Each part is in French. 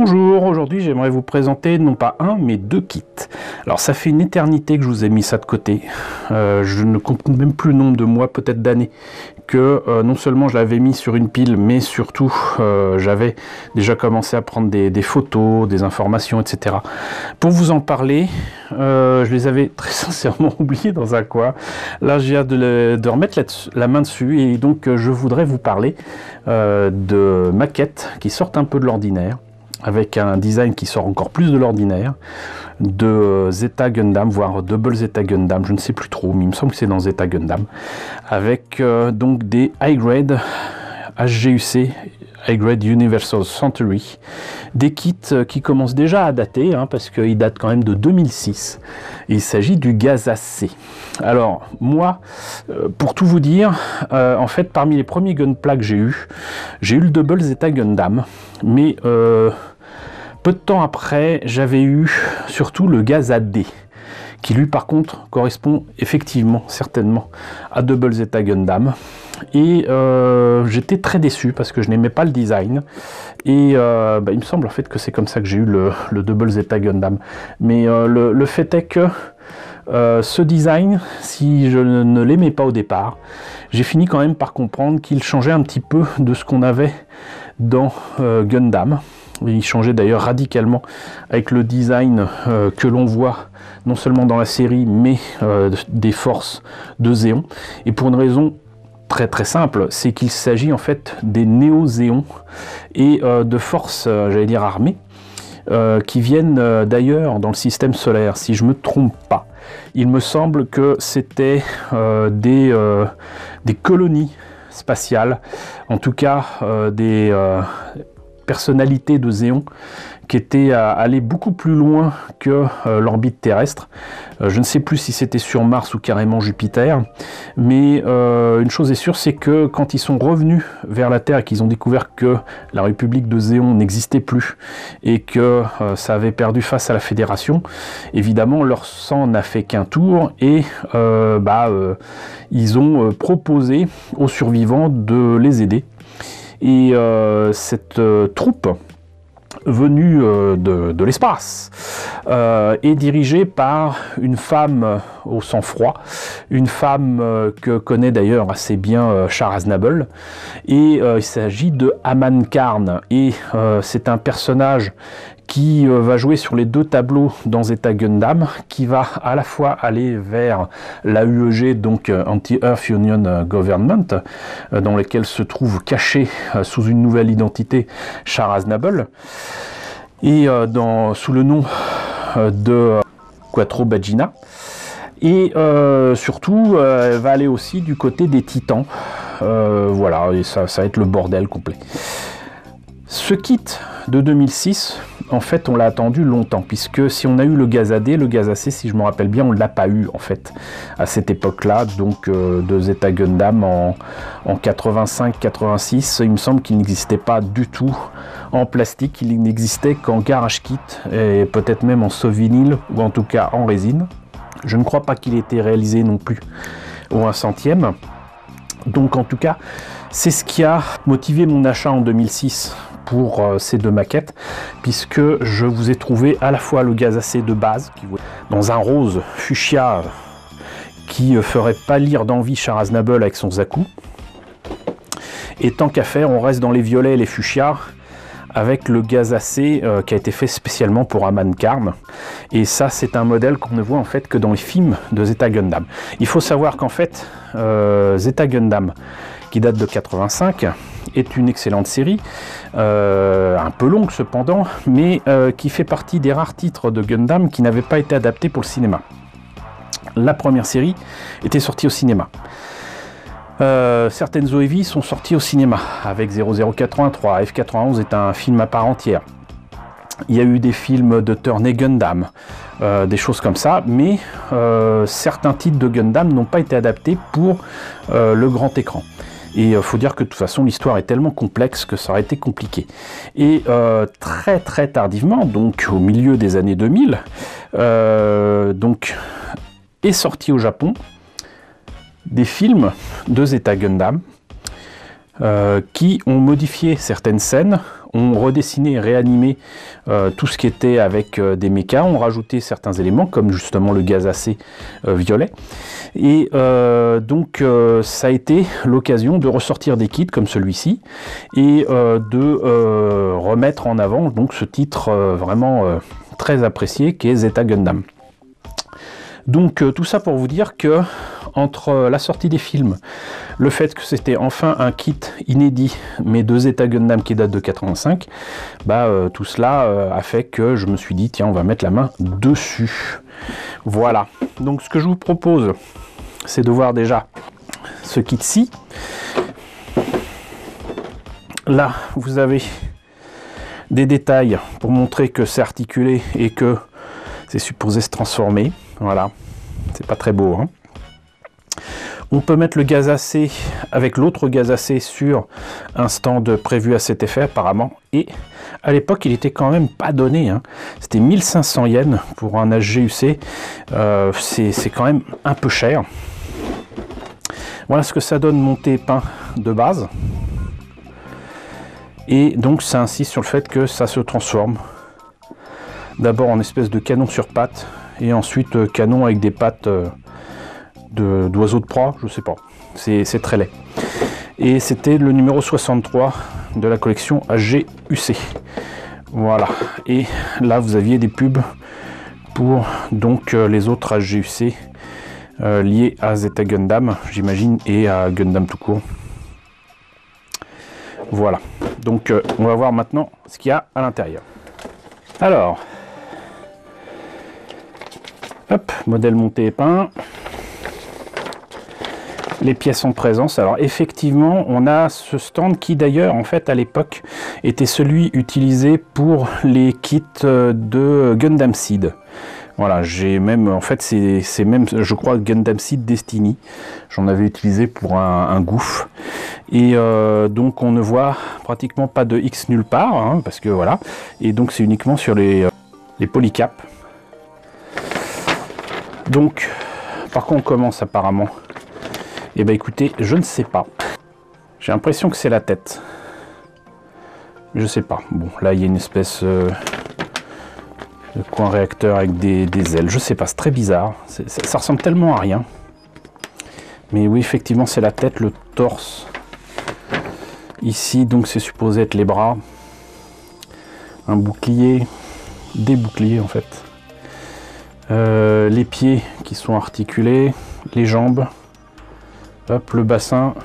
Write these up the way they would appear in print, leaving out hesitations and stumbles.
Bonjour, aujourd'hui j'aimerais vous présenter non pas un mais deux kits. Alors ça fait une éternité que je vous ai mis ça de côté, je ne compte même plus le nombre de mois, peut-être d'années, que non seulement je l'avais mis sur une pile, mais surtout j'avais déjà commencé à prendre des photos, des informations, etc. Pour vous en parler, je les avais très sincèrement oubliés dans un coin. Là je viens de remettre la main dessus et donc je voudrais vous parler de maquettes qui sortent un peu de l'ordinaire, avec un design qui sort encore plus de l'ordinaire, de Zeta Gundam, voire Double Zeta Gundam, je ne sais plus trop, mais il me semble que c'est dans Zeta Gundam, avec donc des high grade HGUC, High Grade Universal Century, des kits qui commencent déjà à dater, parce qu'ils datent quand même de 2006. Il s'agit du Gaza C. Alors moi, pour tout vous dire, en fait parmi les premiers Gunpla que j'ai eu le Double Zeta Gundam, mais peu de temps après, j'avais eu surtout le Gaza D, qui lui par contre correspond effectivement, certainement, à Double Zeta Gundam. Et j'étais très déçu parce que je n'aimais pas le design. Et il me semble en fait que c'est comme ça que j'ai eu le Double Zeta Gundam. Mais le fait est que ce design, si je ne l'aimais pas au départ, j'ai fini quand même par comprendre qu'il changeait un petit peu de ce qu'on avait dans Gundam. Il changeait d'ailleurs radicalement avec le design que l'on voit non seulement dans la série, mais des forces de Zéon. Et pour une raison très simple, c'est qu'il s'agit en fait des Néo-Zéons et de forces, j'allais dire armées, qui viennent d'ailleurs dans le système solaire, si je ne me trompe pas. Il me semble que c'était des colonies spatiales, en tout cas des personnalités de Zéon qui étaient allées beaucoup plus loin que l'orbite terrestre. Je ne sais plus si c'était sur Mars ou carrément Jupiter, mais une chose est sûre, c'est que quand ils sont revenus vers la Terre et qu'ils ont découvert que la République de Zéon n'existait plus et que ça avait perdu face à la Fédération, évidemment leur sang n'a fait qu'un tour et ils ont proposé aux survivants de les aider. Et cette troupe venue de l'espace est dirigée par une femme au sang-froid, une femme que connaît d'ailleurs assez bien Char Aznable, et il s'agit de Aman Karn, et c'est un personnage qui va jouer sur les deux tableaux dans Zeta Gundam, qui va à la fois aller vers l'AUEG, donc Anti-Earth Union Government, dans lequel se trouve caché sous une nouvelle identité Char Aznable, et sous le nom de Quattro Bagina, et surtout elle va aller aussi du côté des Titans, voilà, et ça va être le bordel complet. Ce kit de 2006, en fait, on l'a attendu longtemps, puisque si on a eu le Gaza D, le Gaza C, si je me rappelle bien, on ne l'a pas eu, en fait, à cette époque-là, donc de Zeta Gundam en 85-86. Il me semble qu'il n'existait pas du tout en plastique, il n'existait qu'en garage kit, et peut-être même en soft-vinyle, ou en tout cas en résine. Je ne crois pas qu'il ait été réalisé non plus au 1/100e. Donc, en tout cas, c'est ce qui a motivé mon achat en 2006 pour ces deux maquettes, puisque je vous ai trouvé à la fois le Gaza C de base, dans un rose fuchsia qui ferait pâlir d'envie Char Aznable avec son Zaku, et tant qu'à faire, on reste dans les violets et les fuchsias avec le Gaza C qui a été fait spécialement pour Aman Karn, et ça c'est un modèle qu'on ne voit en fait que dans les films de Zeta Gundam. Il faut savoir qu'en fait Zeta Gundam, qui date de 85, est une excellente série, un peu longue cependant, mais qui fait partie des rares titres de Gundam qui n'avaient pas été adaptés pour le cinéma. La première série était sortie au cinéma. Certaines OEV sont sorties au cinéma, avec 0083, F91 est un film à part entière. Il y a eu des films de Turn et Gundam, des choses comme ça, mais certains titres de Gundam n'ont pas été adaptés pour le grand écran. Et il faut dire que de toute façon l'histoire est tellement complexe que ça aurait été compliqué. Et très tardivement, donc au milieu des années 2000, donc est sorti au Japon des films de Zeta Gundam qui ont modifié certaines scènes, ont redessiné et réanimé tout ce qui était avec des mechas, ont rajouté certains éléments comme justement le gaz AC violet. Et donc ça a été l'occasion de ressortir des kits comme celui-ci et de remettre en avant donc ce titre vraiment très apprécié qui est Zeta Gundam. Donc tout ça pour vous dire que entre la sortie des films, le fait que c'était enfin un kit inédit, mais de Zeta Gundam qui date de 85, tout cela a fait que je me suis dit tiens, on va mettre la main dessus. Voilà, donc ce que je vous propose, c'est de voir déjà ce kit-ci. Là, vous avez des détails pour montrer que c'est articulé et que c'est supposé se transformer. Voilà, c'est pas très beau, hein. On peut mettre le gaz AC avec l'autre gaz AC sur un stand prévu à cet effet apparemment. Et à l'époque, il était quand même pas donné, hein. C'était 1500 yens pour un HGUC. C'est quand même un peu cher. Voilà ce que ça donne monté peint de base. Et donc ça insiste sur le fait que ça se transforme. D'abord en espèce de canon sur pattes. Et ensuite canon avec des pattes d'oiseaux de proie, je sais pas. C'est très laid. Et c'était le numéro 63 de la collection HGUC. Voilà. Et là, vous aviez des pubs pour donc les autres HGUC liés à Zeta Gundam, j'imagine, et à Gundam tout court. Voilà. Donc, on va voir maintenant ce qu'il y a à l'intérieur. Alors, hop, modèle monté et peint. Les pièces en présence. Alors effectivement, on a ce stand qui d'ailleurs, en fait, à l'époque, était celui utilisé pour les kits de Gundam Seed. Voilà, j'ai même, en fait, c'est même, je crois, Gundam Seed Destiny. J'en avais utilisé pour un gouffre. Et donc, on ne voit pratiquement pas de X nulle part, hein, parce que voilà. Et donc, c'est uniquement sur les polycaps. Donc, par quoi on commence apparemment? Eh bien écoutez, je ne sais pas. J'ai l'impression que c'est la tête. Je sais pas. Bon, là il y a une espèce de coin réacteur avec des ailes. Je sais pas, c'est très bizarre. Ça ressemble tellement à rien. Mais oui, effectivement, c'est la tête, le torse. Ici, donc c'est supposé être les bras. Un bouclier. Des boucliers en fait. Les pieds qui sont articulés. Les jambes. Hop, le bassin,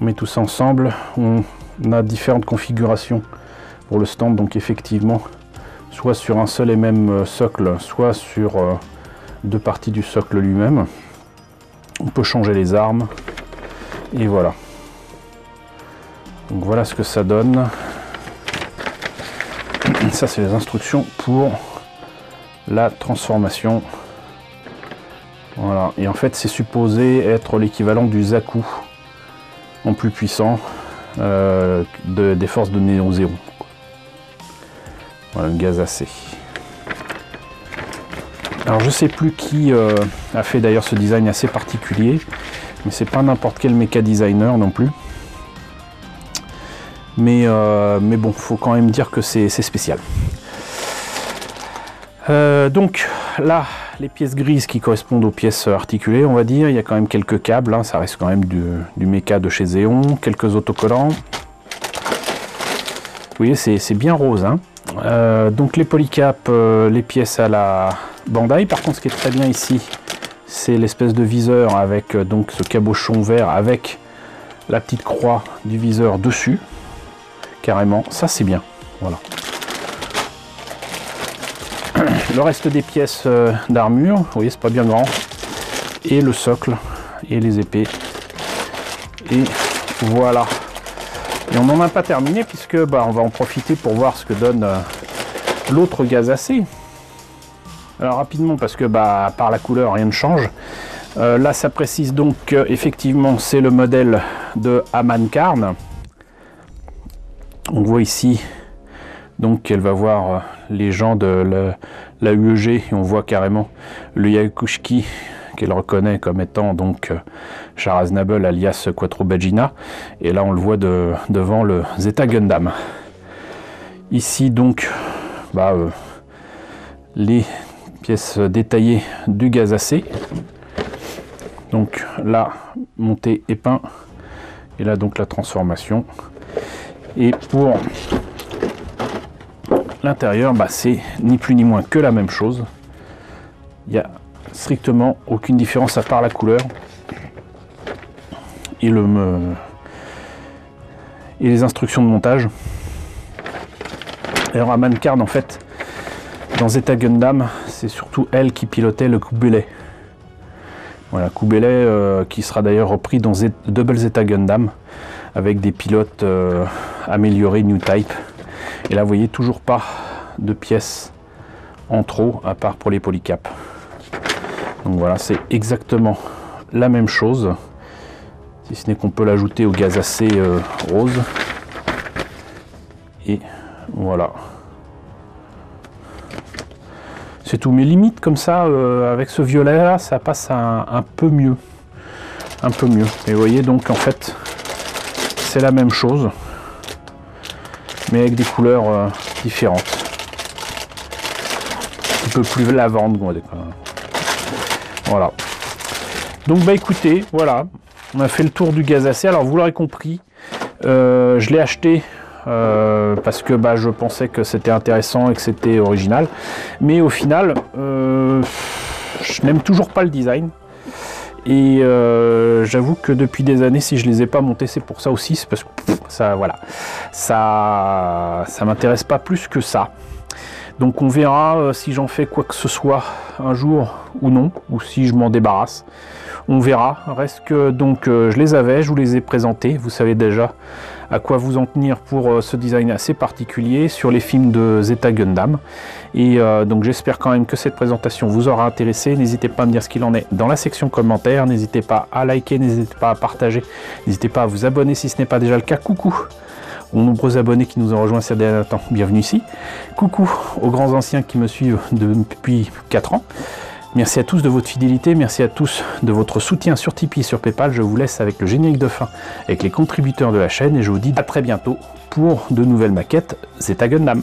on met tout ça ensemble, on a différentes configurations pour le stand, donc effectivement, soit sur un seul et même socle, soit sur deux parties du socle lui-même. On peut changer les armes, et voilà. Donc voilà ce que ça donne. Ça, c'est les instructions pour la transformation. Voilà, et en fait c'est supposé être l'équivalent du Zaku en plus puissant des forces de Néo Zéro. Voilà, le gaz AC. Alors je sais plus qui a fait d'ailleurs ce design assez particulier, mais c'est pas n'importe quel mecha designer non plus. Mais bon, faut quand même dire que c'est spécial. Donc là, les pièces grises qui correspondent aux pièces articulées, on va dire, il y a quand même quelques câbles, hein, ça reste quand même du mecha de chez Zeon, quelques autocollants. Vous voyez, c'est bien rose, hein. Donc les polycaps, les pièces à la Bandai. Par contre, ce qui est très bien ici, c'est l'espèce de viseur avec donc ce cabochon vert avec la petite croix du viseur dessus, carrément. Ça, c'est bien. Voilà. Le reste des pièces d'armure, vous voyez, c'est pas bien grand. Et le socle et les épées. Et voilà. Et on n'en a pas terminé puisque on va en profiter pour voir ce que donne l'autre gaz AC. Alors rapidement, parce que par la couleur rien ne change. Là ça précise donc effectivement c'est le modèle de Aman Karn. On voit ici donc elle va voir les gens de la UEG et on voit carrément le Yakushki qu'elle reconnaît comme étant donc Char Aznable alias Quattro Baggina, et là on le voit devant le Zeta Gundam. Ici donc les pièces détaillées du Gazacé, donc là monté et peint, et là donc la transformation. Et pour l'intérieur, c'est ni plus ni moins que la même chose. Il n'y a strictement aucune différence à part la couleur et les instructions de montage. Alors à Mancard, en fait, dans Zeta Gundam, c'est surtout elle qui pilotait le Kubelet. Voilà, Kubelet qui sera d'ailleurs repris dans Double Zeta Gundam avec des pilotes améliorés New Type. Et là, vous voyez, toujours pas de pièces en trop, à part pour les polycaps. Donc voilà, c'est exactement la même chose, si ce n'est qu'on peut l'ajouter au Gazacé rose. Et voilà. C'est tout, mais limite comme ça, avec ce violet là, ça passe un peu mieux. Un peu mieux. Et vous voyez, donc en fait, c'est la même chose, mais avec des couleurs différentes. Un peu plus lavande. Voilà. Donc écoutez, voilà. On a fait le tour du Gazacé. Alors vous l'aurez compris, je l'ai acheté parce que je pensais que c'était intéressant et que c'était original. Mais au final, je n'aime toujours pas le design. Et j'avoue que depuis des années, si je les ai pas montés, c'est pour ça aussi, c'est parce que ça, voilà, ça m'intéresse pas plus que ça. Donc on verra si j'en fais quoi que ce soit un jour ou non, ou si je m'en débarrasse. On verra. Reste que donc je les avais, je vous les ai présentés. Vous savez déjà à quoi vous en tenir pour ce design assez particulier sur les films de Zeta Gundam. Et donc j'espère quand même que cette présentation vous aura intéressé. N'hésitez pas à me dire ce qu'il en est dans la section commentaires. N'hésitez pas à liker, n'hésitez pas à partager. N'hésitez pas à vous abonner si ce n'est pas déjà le cas. Coucou aux nombreux abonnés qui nous ont rejoints ces derniers temps. Bienvenue ici. Coucou aux grands anciens qui me suivent depuis 4 ans. Merci à tous de votre fidélité, merci à tous de votre soutien sur Tipeee et sur Paypal. Je vous laisse avec le générique de fin, avec les contributeurs de la chaîne, et je vous dis à très bientôt pour de nouvelles maquettes Zeta Gundam.